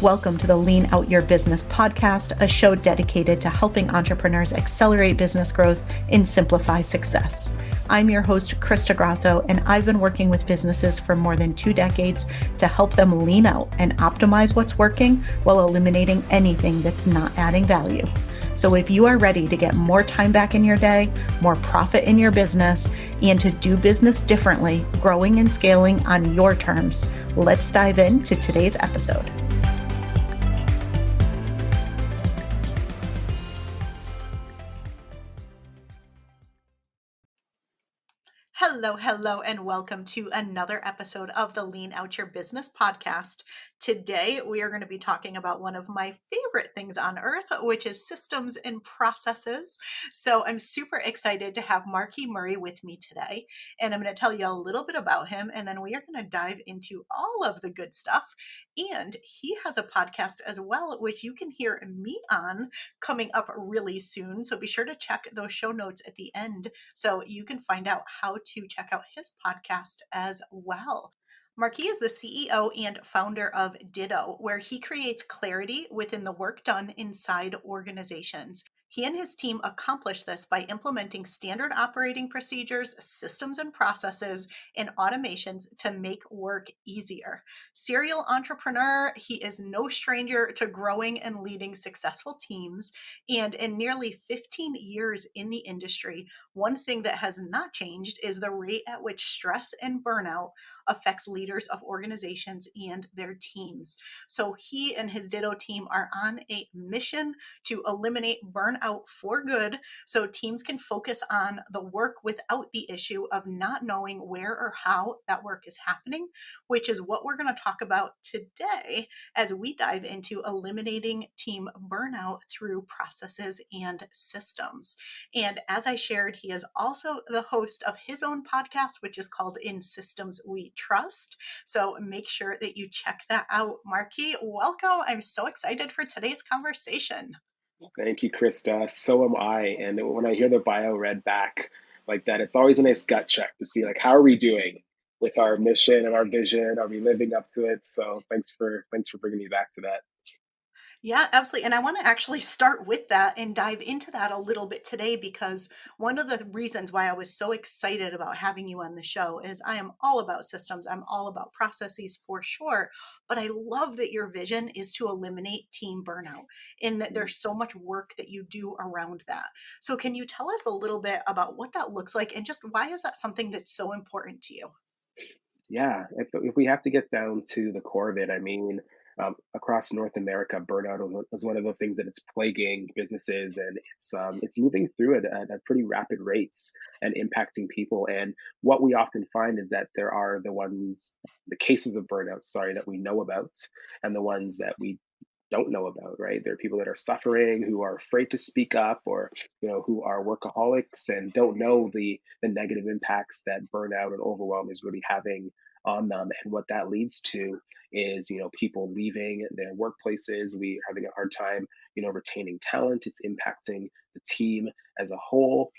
Welcome to the Lean Out Your Business podcast, a show dedicated to helping entrepreneurs accelerate business growth and simplify success. I'm your host, Krista Grasso, and I've been working with businesses for more than 2 decades to help them lean out and optimize what's working while eliminating anything that's not adding value. So if you are ready to get more time back in your day, more profit in your business, and to do business differently, growing and scaling on your terms, let's dive into today's episode. Hello, and welcome to another episode of the Lean Out Your Business podcast. Today, we are going to be talking about one of my favorite things on earth, which is systems and processes. So I'm super excited to have Marquis Murray with me today, and I'm going to tell you a little bit about him, and then we are going to dive into all of the good stuff. And he has a podcast as well, which you can hear me on coming up really soon. So be sure to check those show notes at the end so you can find out how to check out his podcast as well. Marquis is the CEO and founder of Ditto, where he creates clarity within the work done inside organizations. He and his team accomplish this by implementing standard operating procedures, systems and processes, and automations to make work easier. Serial entrepreneur, he is no stranger to growing and leading successful teams. And in nearly 15 years in the industry, one thing that has not changed is the rate at which stress and burnout affects leaders of organizations and their teams. So he and his Ditto team are on a mission to eliminate burnout for good so teams can focus on the work without the issue of not knowing where or how that work is happening, which is what we're going to talk about today as we dive into eliminating team burnout through processes and systems. And as I shared, he is also the host of his own podcast, which is called In Systems We Trust. So make sure that you check that out. Marquis, welcome. I'm so excited for today's conversation. Thank you, Krista. So am I. And when I hear the bio read back like that, it's always a nice gut check to see like how are we doing with our mission and our vision? Are we living up to it? So thanks for bringing me back to that. Yeah, absolutely. And I want to actually start with that and dive into that a little bit today, because one of the reasons why I was so excited about having you on the show is I am all about systems. I'm all about processes for sure. But I love that your vision is to eliminate team burnout and that there's so much work that you do around that. So can you tell us a little bit about what that looks like and just why is that something that's so important to you? Yeah, if we have to get down to the core of it, I mean, across North America, burnout is one of the things that it's plaguing businesses, and it's moving through at pretty rapid rates and impacting people. And what we often find is that there are the cases of burnout, sorry, that we know about, and the ones that we don't know about, right? There are people that are suffering who are afraid to speak up, or who are workaholics and don't know the negative impacts that burnout and overwhelm is really having on them. And what that leads to is people leaving their workplaces. We are having a hard time retaining talent. It's impacting the team as a whole.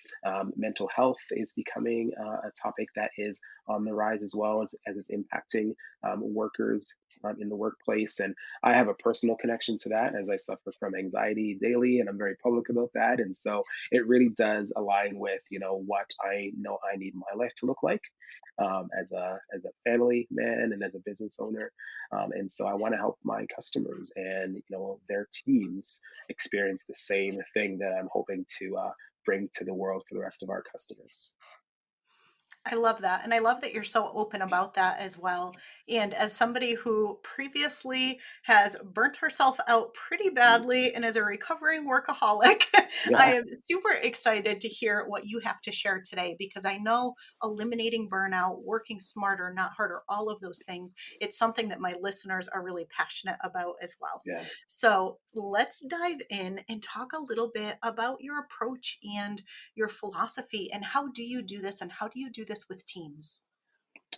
Mental health is becoming a topic that is on the rise as well, as it's impacting workers in the workplace. And I have a personal connection to that, as I suffer from anxiety daily, and I'm very public about that. And so it really does align with what I know I need my life to look like, as a family man and as a business owner. And so I want to help my customers and their teams experience the same thing that I'm hoping to bring to the world for the rest of our customers. I love that. And I love that you're so open about that as well. And as somebody who previously has burnt herself out pretty badly and is a recovering workaholic, I Yeah. am super excited to hear what you have to share today, because I know eliminating burnout, working smarter, not harder, all of those things, it's something that my listeners are really passionate about as well. Yeah. So let's dive in and talk a little bit about your approach and your philosophy and how do you do this and how do you do this with teams?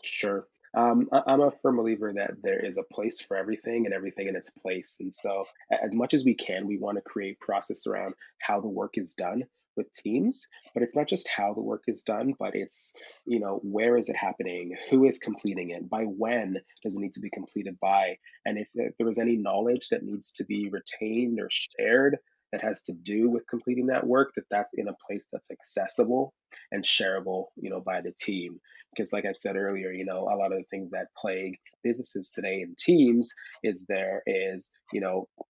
Sure. I'm a firm believer that there is a place for everything and everything in its place. And so, as much as we can, we want to create process around how the work is done with teams, but it's not just how the work is done, but it's, where is it happening? Who is completing it? By when does it need to be completed by? And if there is any knowledge that needs to be retained or shared that has to do with completing that work, that's in a place that's accessible and shareable, by the team. Because like I said earlier, a lot of the things that plague businesses today in teams is there is,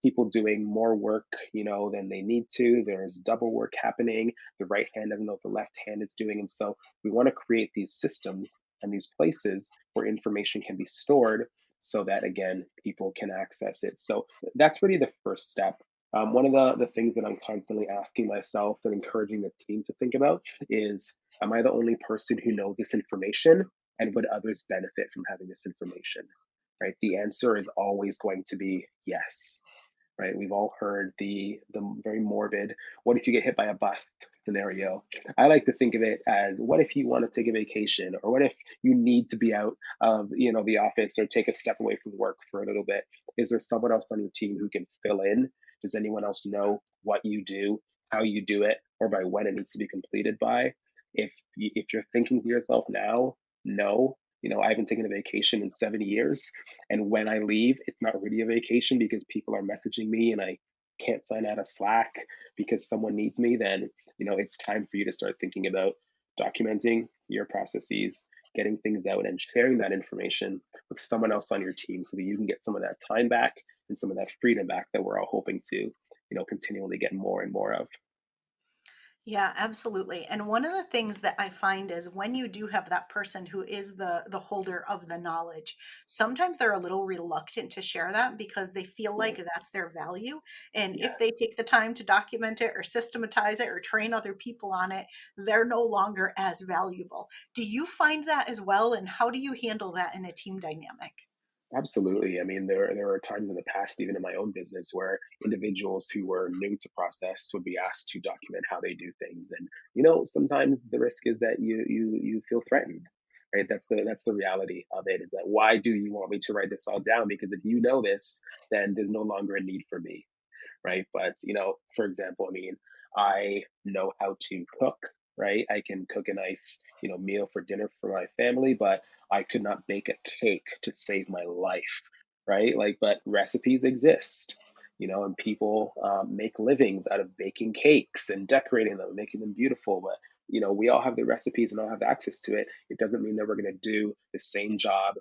people doing more work, than they need to. There's double work happening. The right hand doesn't know what the left hand is doing. And so we want to create these systems and these places where information can be stored so that, again, people can access it. So that's really the first step. One of the things that I'm constantly asking myself and encouraging the team to think about is, am I the only person who knows this information? And would others benefit from having this information? Right? The answer is always going to be yes. Right? We've all heard the very morbid, what if you get hit by a bus scenario. I like to think of it as, what if you want to take a vacation, or what if you need to be out of the office or take a step away from work for a little bit? Is there someone else on your team who can fill in? Does anyone else know what you do, how you do it, or by when it needs to be completed by? If you're thinking to yourself now, no, I haven't taken a vacation in 7 years, and when I leave, it's not really a vacation because people are messaging me and I can't sign out of Slack because someone needs me, then it's time for you to start thinking about documenting your processes, getting things out, and sharing that information with someone else on your team so that you can get some of that time back and some of that freedom back that we're all hoping to, continually get more and more of. Yeah, absolutely. And one of the things that I find is when you do have that person who is the holder of the knowledge, sometimes they're a little reluctant to share that because they feel like Right. that's their value. And Yeah. if they take the time to document it or systematize it or train other people on it, they're no longer as valuable. Do you find that as well? And how do you handle that in a team dynamic? Absolutely. I mean, there are times in the past, even in my own business, where individuals who were new to process would be asked to document how they do things, and sometimes the risk is that you feel threatened, right? That's the reality of it. Is that, why do you want me to write this all down? Because if you know this, then there's no longer a need for me, right? But for example, I mean, I know how to cook, right? I can cook a nice meal for dinner for my family, but I could not bake a cake to save my life, right? Like, but recipes exist, and people make livings out of baking cakes and decorating them, making them beautiful. But we all have the recipes and all have access to it. It doesn't mean that we're going to do the same job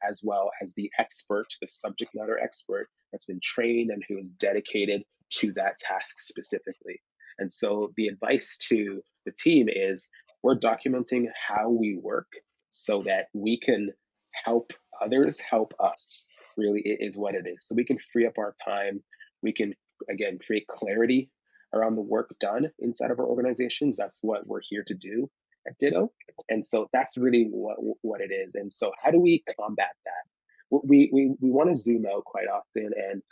as well as the expert, the subject matter expert that's been trained and who is dedicated to that task specifically. And so the advice to the team is, we're documenting how we work so that we can help others help us, really, is what it is. So we can free up our time. We can, again, create clarity around the work done inside of our organizations. That's what we're here to do at Ditto. And so that's really what it is. And so how do we combat that? We want to zoom out quite often and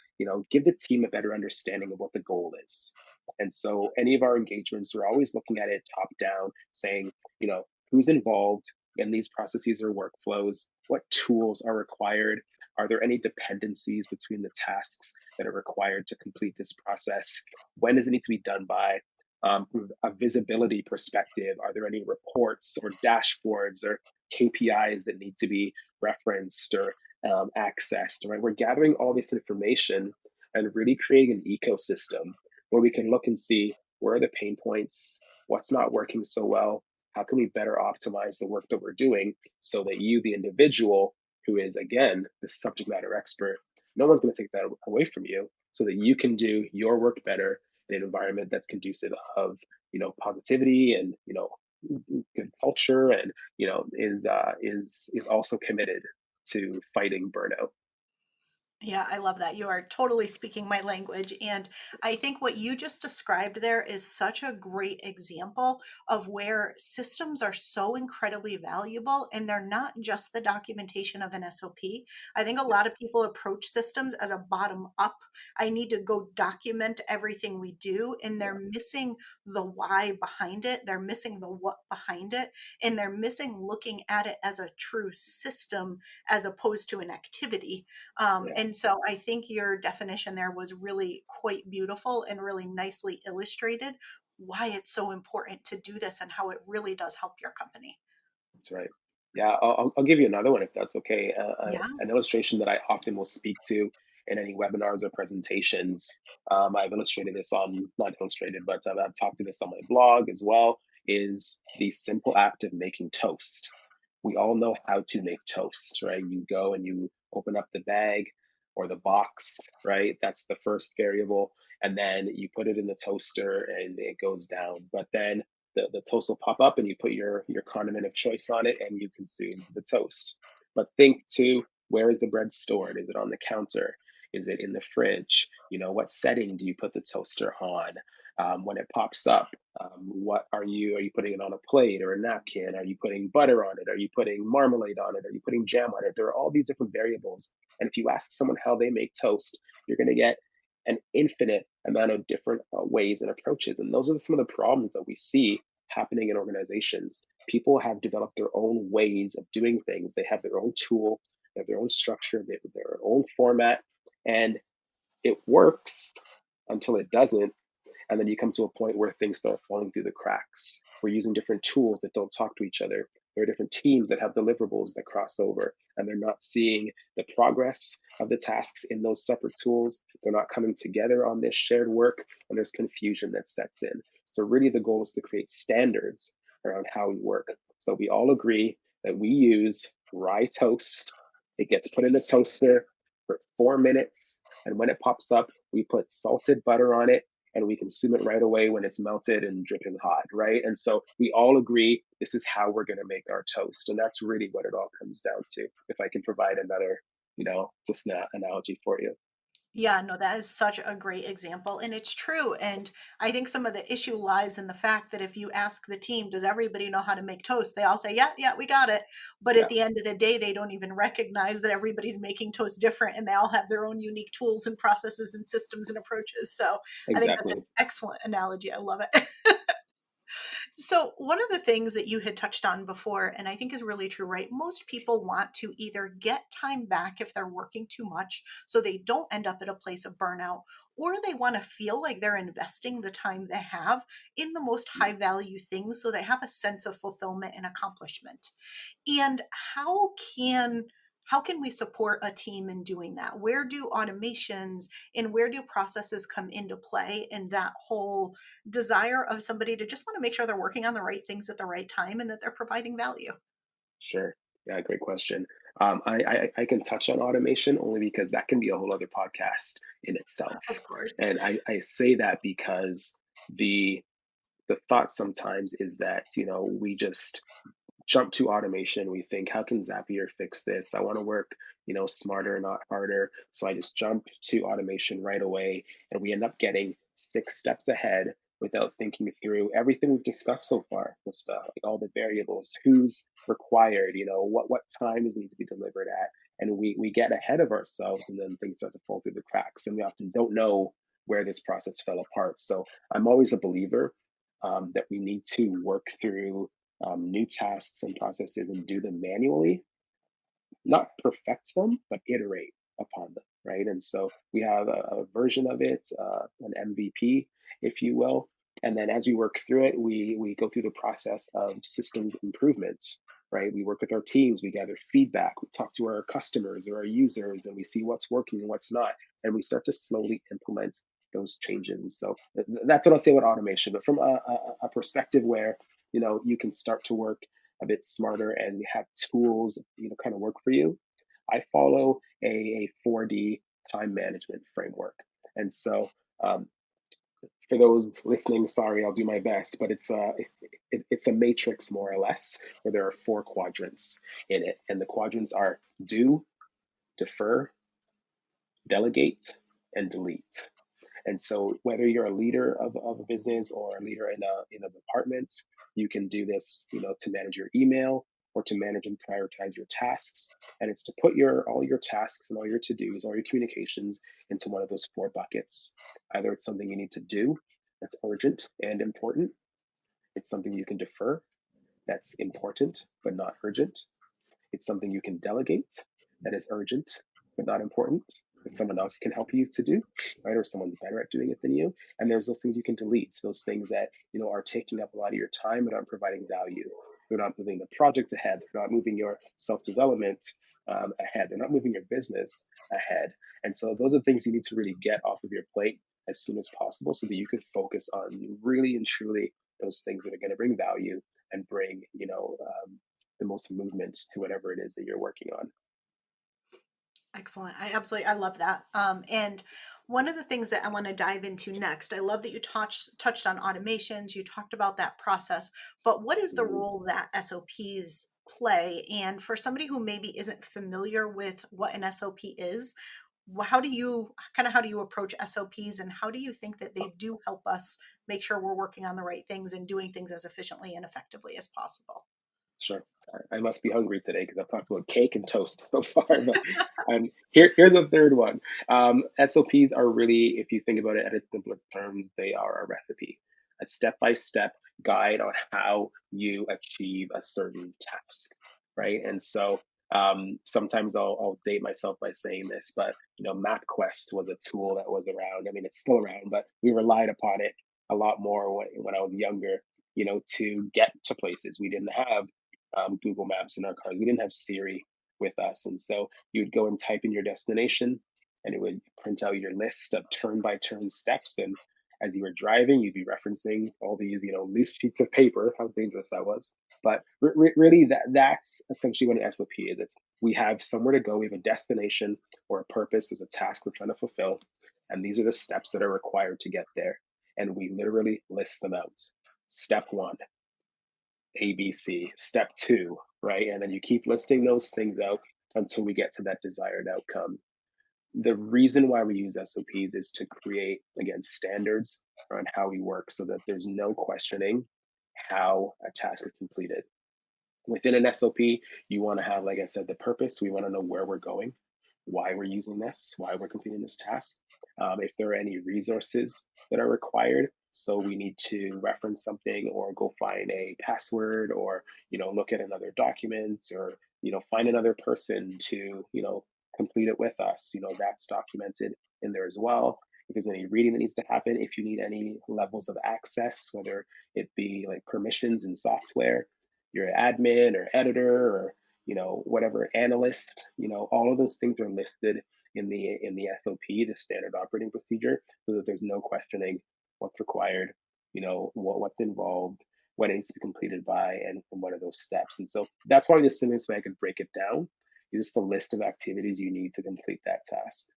give the team a better understanding of what the goal is. And so any of our engagements, we're always looking at it top down, saying, who's involved in these processes or workflows, what tools are required, are there any dependencies between the tasks that are required to complete this process, when does it need to be done by, from a visibility perspective, are there any reports or dashboards or KPIs that need to be referenced or accessed, right? We're gathering all this information and really creating an ecosystem where we can look and see, where are the pain points, what's not working so well, how can we better optimize the work that we're doing so that you, the individual, who is, again, the subject matter expert, no one's going to take that away from you, so that you can do your work better in an environment that's conducive of positivity and good culture, and is also committed to fighting burnout. Yeah, I love that. You are totally speaking my language. And I think what you just described there is such a great example of where systems are so incredibly valuable. And they're not just the documentation of an SOP. I think a Yeah. lot of people approach systems as a bottom up. I need to go document everything we do. And Yeah. they're missing the why behind it, they're missing the what behind it, and they're missing looking at it as a true system as opposed to an activity. Yeah. And so I think your definition there was really quite beautiful and really nicely illustrated why it's so important to do this and how it really does help your company. That's right. Yeah, I'll give you another one if that's okay. Yeah. An illustration that I often will speak to in any webinars or presentations. I've illustrated this on, not illustrated, but I've talked to this on my blog as well, is the simple act of making toast. We all know how to make toast, right? You go and you open up the bag or the box, right? That's the first variable. And then you put it in the toaster and it goes down. But then the toast will pop up and you put your condiment of choice on it and you consume the toast. But think too, where is the bread stored? Is it on the counter? Is it in the fridge? What setting do you put the toaster on? When it pops up, what are you putting it on a plate or a napkin? Are you putting butter on it? Are you putting marmalade on it? Are you putting jam on it? There are all these different variables. And if you ask someone how they make toast, you're going to get an infinite amount of different ways and approaches. And those are some of the problems that we see happening in organizations. People have developed their own ways of doing things. They have their own tool, they have their own structure, they have their own format, and it works until it doesn't. And then you come to a point where things start falling through the cracks. We're using different tools that don't talk to each other. There are different teams that have deliverables that cross over, and they're not seeing the progress of the tasks in those separate tools. They're not coming together on this shared work, and there's confusion that sets in. So, really, the goal is to create standards around how we work. So, we all agree that we use rye toast. It gets put in the toaster for 4 minutes, and when it pops up, we put salted butter on it and we consume it right away when it's melted and dripping hot, right? And so we all agree this is how we're going to make our toast. And that's really what it all comes down to. If I can provide another, just an analogy for you. Yeah, no, that is such a great example. And it's true. And I think some of the issue lies in the fact that if you ask the team, does everybody know how to make toast? They all say, yeah, yeah, we got it. But at Yeah, the end of the day, they don't even recognize that everybody's making toast different and they all have their own unique tools and processes and systems and approaches. So I think that's an exactly. excellent analogy. I love it. So, one of the things that you had touched on before, and I think is really true, right? Most people want to either get time back if they're working too much so they don't end up at a place of burnout, or they want to feel like they're investing the time they have in the most high value things so they have a sense of fulfillment and accomplishment. And how can how can we support a team in doing that? Where do automations and where do processes come into play in that whole desire of somebody to just want to make sure they're working on the right things at the right time and that they're providing value? Sure. Yeah, great question. I can touch on automation only because that can be a whole other podcast in itself. Of course. And I say that because the the thought sometimes is that, we just jump to automation. We think, how can Zapier fix this? I want to work, smarter, not harder. So I just jump to automation right away. And we end up getting 6 steps ahead without thinking through everything we've discussed so far, the stuff, like all the variables, who's required, what times need to be delivered at. And we get ahead of ourselves and then things start to fall through the cracks. And we often don't know where this process fell apart. So I'm always a believer that we need to work through new tasks and processes and do them manually, not perfect them, but iterate upon them, right? And so we have a version of it, an MVP, if you will. And then as we work through it, we go through the process of systems improvement, right? We work with our teams, we gather feedback, we talk to our customers or our users, and we see what's working and what's not. And we start to slowly implement those changes. And so that's what I'll say about automation. But from a perspective where, you can start to work a bit smarter and have tools, kind of work for you. I follow a 4D time management framework. And so, for those listening, sorry, I'll do my best, but it's a matrix more or less where there are 4 quadrants in it, and the quadrants are do, defer, delegate, and delete. And so, whether you're a leader of a business or a leader in a department, you can do this, to manage your email or to manage and prioritize your tasks. And it's to put your all your tasks and all your to-dos, all your communications into one of those 4 buckets. Either it's something you need to do that's urgent and important. It's something you can defer that's important but not urgent. It's something you can delegate that is urgent but not important. that someone else can help you to do, right? Or someone's better at doing it than you. And there's those things you can delete, those things that, are taking up a lot of your time and aren't providing value. They're not moving the project ahead. They're not moving your self-development ahead. They're not moving your business ahead. And so those are things you need to really get off of your plate as soon as possible so that you can focus on really and truly those things that are going to bring value and bring, the most movement to whatever it is that you're working on. Excellent. I love that. And one of the things that I want to dive into next, I love that you touched on automations. You talked about that process, but what is the Mhm. role that SOPs play? And for somebody who maybe isn't familiar with what an SOP is, how do you approach SOPs, and how do you think that they do help us make sure we're working on the right things and doing things as efficiently and effectively as possible? Sure. I must be hungry today because I've talked about cake and toast so far. But here's a third one. SOPs are really, if you think about it at its simplest terms, they are a recipe, a step by step guide on how you achieve a certain task, right? And so sometimes I'll date myself by saying this, but MapQuest was a tool that was around. I mean, it's still around, but we relied upon it a lot more when I was younger, to get to places. We didn't have Google Maps in our cars. We didn't have Siri with us. And so you would go and type in your destination and it would print out your list of turn by turn steps. And as you were driving, you'd be referencing all these, loose sheets of paper, how dangerous that was. But really, that's essentially what an SOP is. It's we have somewhere to go, we have a destination or a purpose, there's a task we're trying to fulfill. And these are the steps that are required to get there. And we literally list them out. Step one, ABC, step two, right? And then you keep listing those things out until we get to that desired outcome. The reason why we use SOPs is to create, again, standards around how we work so that there's no questioning how a task is completed. Within an SOP, you want to have, like I said, the purpose. We want to know where we're going, why we're using this, why we're completing this task, if there are any resources that are required. So we need to reference something or go find a password or, look at another document or, find another person to, complete it with us. That's documented in there as well. If there's any reading that needs to happen, if you need any levels of access, whether it be like permissions in software, you're an admin or editor or whatever analyst, all of those things are listed in the SOP, the standard operating procedure, so that there's no questioning what's required, what's involved, what it needs to be completed by, and what are those steps. And so that's probably the simplest way I could break it down. Is just a list of activities you need to complete that task.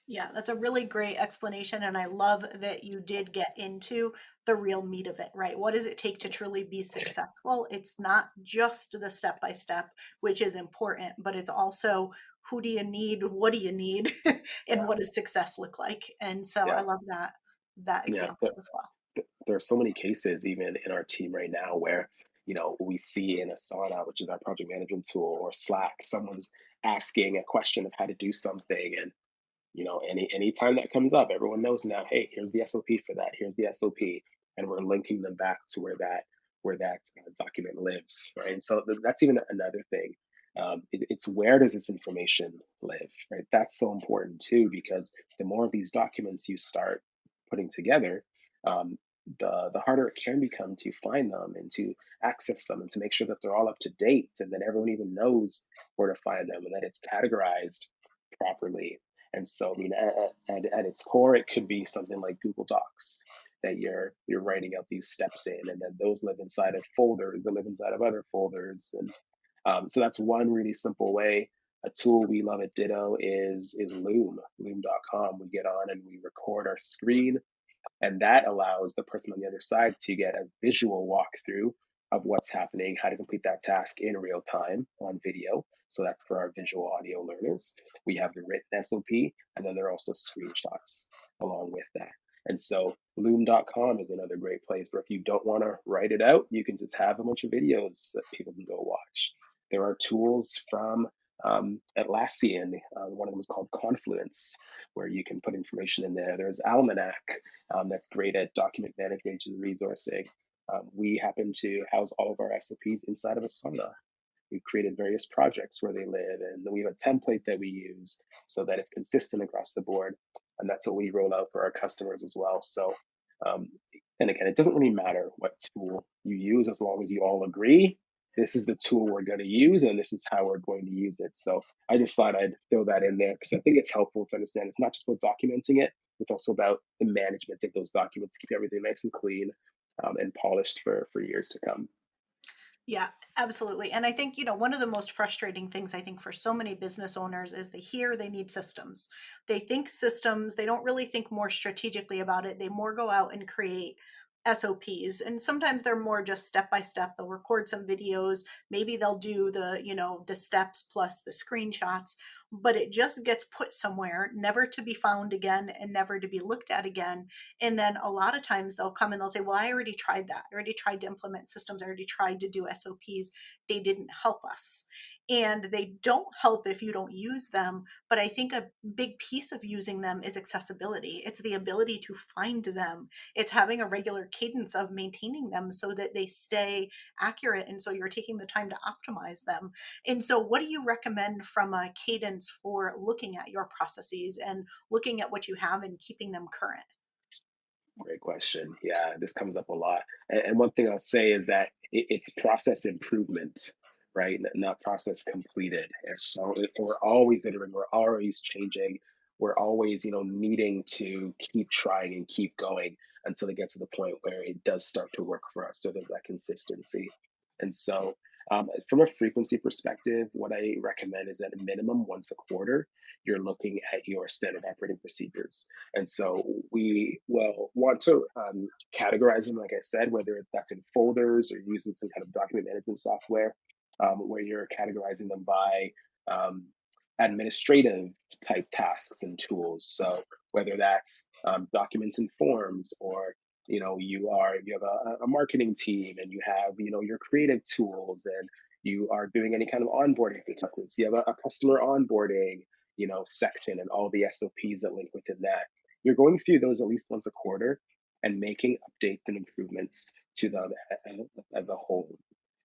Yeah, that's a really great explanation. And I love that you did get into the real meat of it, right? What does it take to truly be successful? It's not just the step by step, which is important, but it's also who do you need? What do you need? And Yeah, what does success look like? And so I yeah, love that yeah. example as well. There are so many cases even in our team right now where we see in Asana, which is our project management tool, or Slack, someone's asking a question of how to do something, and anytime that comes up, everyone knows now, hey, here's the SOP for that, here's the SOP, and we're linking them back to where that document lives, right? And so that's even another thing. It's where does this information live, right? That's so important too, because the more of these documents you start putting together, um, the harder it can become to find them and to access them and to make sure that they're all up to date and that everyone even knows where to find them and that it's categorized properly. And so, I mean, at its core, it could be something like Google Docs that you're writing out these steps in, and then those live inside of folders that live inside of other folders. And so that's one really simple way. A tool we love at Ditto is Loom.com. We get on and we record our screen, and that allows the person on the other side to get a visual walkthrough of what's happening, how to complete that task in real time on video. So that's for our visual audio learners. We have the written SOP, and then there are also screenshots along with that. And so loom.com is another great place where if you don't want to write it out, you can just have a bunch of videos that people can go watch. There are tools from Atlassian. One of them is called Confluence, where you can put information in there. There's Almanac, that's great at document management and resourcing. We happen to house all of our SOPs inside of Asana. We've created various projects where they live, and we have a template that we use so that it's consistent across the board. And that's what we roll out for our customers as well. So, um, and again, it doesn't really matter what tool you use as long as you all agree this is the tool we're going to use and this is how we're going to use it. So I just thought I'd throw that in there because I think it's helpful to understand it's not just about documenting it, it's also about the management of those documents, keep everything nice and clean and polished for years to come. Yeah, absolutely. And I think, one of the most frustrating things I think for so many business owners is they hear they need systems. They think systems, they don't really think more strategically about it. They more go out and create SOPs. And sometimes they're more just step by step. They'll record some videos. Maybe they'll do the steps plus the screenshots, but it just gets put somewhere, never to be found again and never to be looked at again. And then a lot of times they'll come and they'll say, well, I already tried that. I already tried to implement systems. I already tried to do SOPs. They didn't help us. And they don't help if you don't use them. But I think a big piece of using them is accessibility. It's the ability to find them. It's having a regular cadence of maintaining them so that they stay accurate. And so you're taking the time to optimize them. And so, what do you recommend from a cadence for looking at your processes and looking at what you have and keeping them current? Great question. Yeah, this comes up a lot. And one thing I'll say is that it's process improvement, right? Not process completed. And so we're always iterating, we're always changing, we're always, needing to keep trying and keep going until it gets to the point where it does start to work for us. So there's that consistency. And so, from a frequency perspective, what I recommend is at a minimum once a quarter, you're looking at your standard operating procedures. And so we will want to categorize them, like I said, whether that's in folders or using some kind of document management software, where you're categorizing them by um, administrative type tasks and tools. So whether that's documents and forms, or you have a marketing team and you have your creative tools, and you are doing any kind of onboarding for customers. You have a customer onboarding section and all the SOPs that link within that. You're going through those at least once a quarter and making updates and improvements to them as a whole.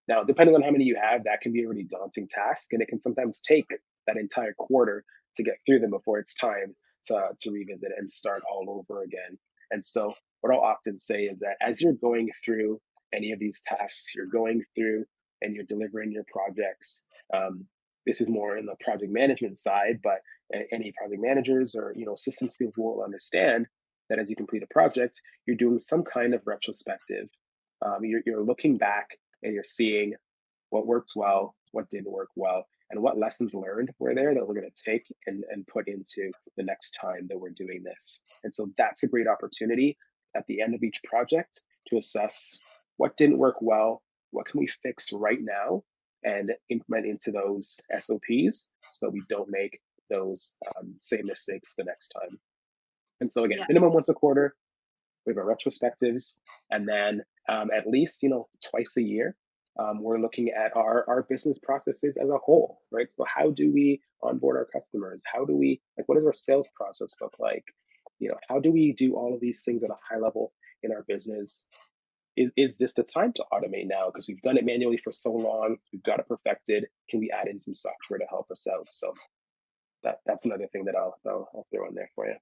Now, depending on how many you have, that can be a really daunting task, and it can sometimes take that entire quarter to get through them before it's time to revisit and start all over again. And so, what I'll often say is that as you're going through any of these tasks, you're going through and you're delivering your projects. This is more in the project management side, but any project managers or systems people will understand that as you complete a project, you're doing some kind of retrospective. You're looking back and you're seeing what worked well, what didn't work well, and what lessons learned were there that we're going to take and put into the next time that we're doing this. And so that's a great opportunity at the end of each project to assess what didn't work well, what can we fix right now, and implement into those SOPs so that we don't make those same mistakes the next time. And so again, Yeah. minimum once a quarter, we have our retrospectives, and then at least twice a year, we're looking at our business processes as a whole, right? So how do we onboard our customers? How do we like what does our sales process look like? How do we do all of these things at a high level in our business? Is this the time to automate now? Because we've done it manually for so long, we've got it perfected. Can we add in some software to help us out? So that's another thing that I'll throw in there for you.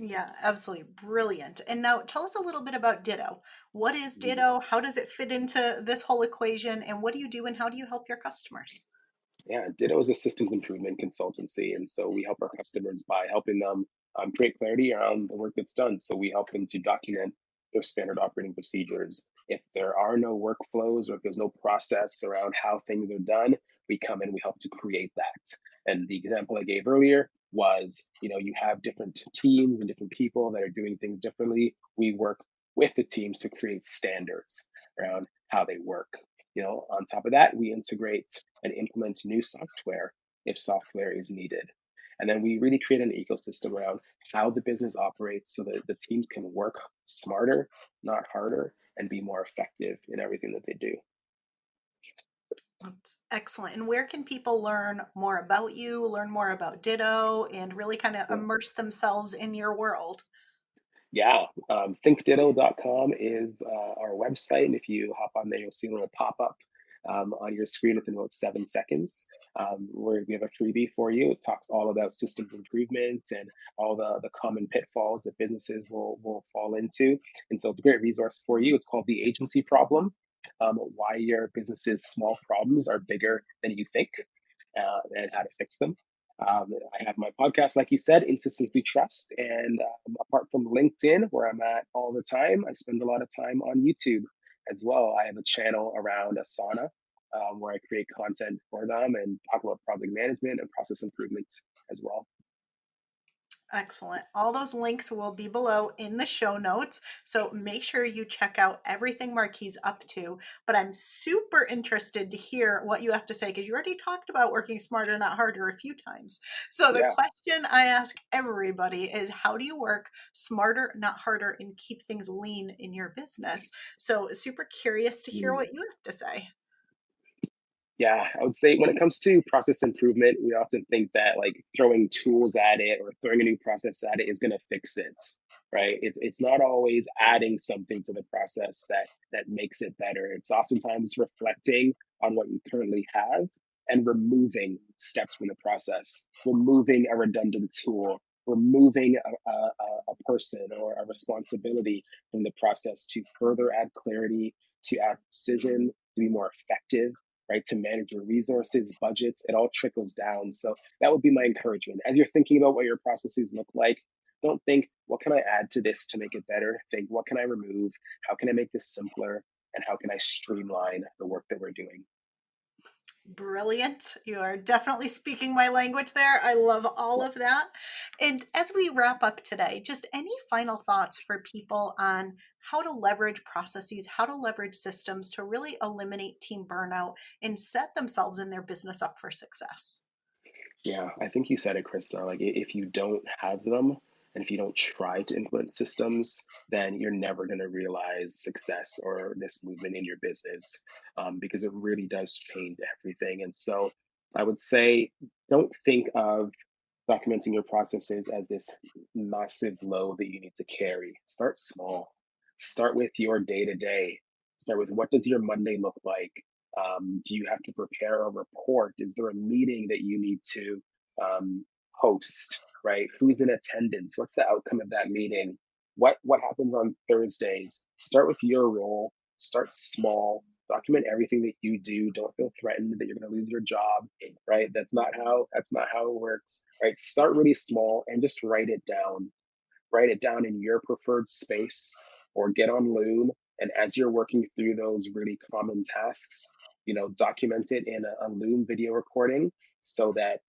Yeah, absolutely. Brilliant. And now tell us a little bit about Ditto. What is Jim. Ditto? How does it fit into this whole equation? And what do you do and how do you help your customers? Yeah, Ditto is a systems improvement consultancy, and so we help our customers by helping them create clarity around the work that's done. So we help them to document their standard operating procedures. If there are no workflows or if there's no process around how things are done, we come in, we help to create that. And the example I gave earlier was, you have different teams and different people that are doing things differently. We work with the teams to create standards around how they work. On top of that, we integrate and implement new software if software is needed. And then we really create an ecosystem around how the business operates so that the team can work smarter, not harder, and be more effective in everything that they do. That's excellent. And where can people learn more about you, learn more about Ditto, and really kind of Yeah. immerse themselves in your world? Yeah, thinkditto.com is our website. And if you hop on there, you'll see a little pop up on your screen within about 7 seconds. Where we have a freebie for you. It talks all about systems improvement and all the common pitfalls that businesses will fall into. And so it's a great resource for you. It's called The Agency Problem, why your business's small problems are bigger than you think, and how to fix them. I have my podcast, like you said, In Systems We Trust. And apart from LinkedIn, where I'm at all the time, I spend a lot of time on YouTube as well. I have a channel around Asana, where I create content for them and talk about project management and process improvements as well. Excellent. All those links will be below in the show notes. So make sure you check out everything Marquis up to. But I'm super interested to hear what you have to say because you already talked about working smarter, not harder a few times. So the Yeah. question I ask everybody is how do you work smarter, not harder, and keep things lean in your business? So super curious to hear Mm. what you have to say. Yeah, I would say when it comes to process improvement, we often think that like throwing tools at it or throwing a new process at it is going to fix it, right? It's not always adding something to the process that makes it better. It's oftentimes reflecting on what you currently have and removing steps from the process, removing a redundant tool, removing a person or a responsibility from the process to further add clarity, to add precision, to be more effective, right? To manage your resources, budgets, it all trickles down. So that would be my encouragement. As you're thinking about what your processes look like, don't think, what can I add to this to make it better? Think, what can I remove? How can I make this simpler? And how can I streamline the work that we're doing? Brilliant. You are definitely speaking my language there. I love all of that. And as we wrap up today, just any final thoughts for people on how to leverage processes, how to leverage systems to really eliminate team burnout and set themselves and their business up for success? Yeah, I think you said it, Krista. Like, if you don't have them, and if you don't try to implement systems, then you're never going to realize success or this movement in your business, because it really does change everything. And so, I would say, don't think of documenting your processes as this massive load that you need to carry. Start small. Start with your day to day. Start with, what does your Monday look like? Do you have to prepare a report? Is there a meeting that you need to host? Right? Who's in attendance? What's the outcome of that meeting? What happens on Thursdays? Start with your role. Start small. Document everything that you do. Don't feel threatened that you're going to lose your job. Right? That's not how it works. Right? Start really small and just write it down. Write it down in your preferred space or get on Loom. And as you're working through those really common tasks, document it in a Loom video recording so that,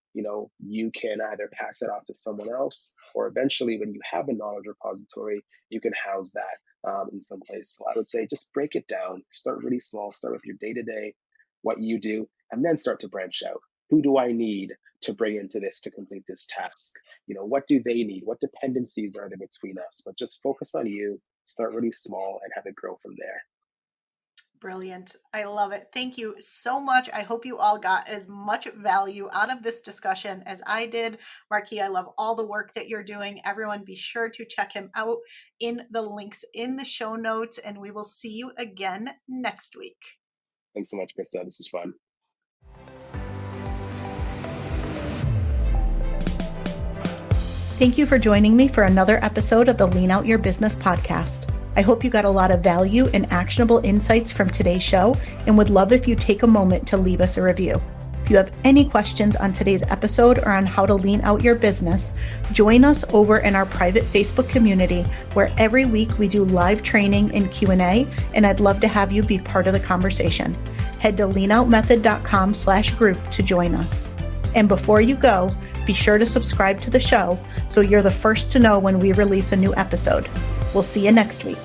you can either pass it off to someone else or eventually when you have a knowledge repository, you can house that in some place. So I would say just break it down, start really small, start with your day to day, what you do, and then start to branch out. Who do I need to bring into this to complete this task? What do they need? What dependencies are there between us? But just focus on you, start really small, and have it grow from there. Brilliant. I love it. Thank you so much. I hope you all got as much value out of this discussion as I did. Marquis, I love all the work that you're doing. Everyone, be sure to check him out in the links in the show notes, and we will see you again next week. Thanks so much, Krista. This was fun. Thank you for joining me for another episode of the Lean Out Your Business podcast. I hope you got a lot of value and actionable insights from today's show and would love if you take a moment to leave us a review. If you have any questions on today's episode or on how to lean out your business, join us over in our private Facebook community where every week we do live training and Q&A, and I'd love to have you be part of the conversation. Head to leanoutmethod.com/group to join us. And before you go, be sure to subscribe to the show so you're the first to know when we release a new episode. We'll see you next week.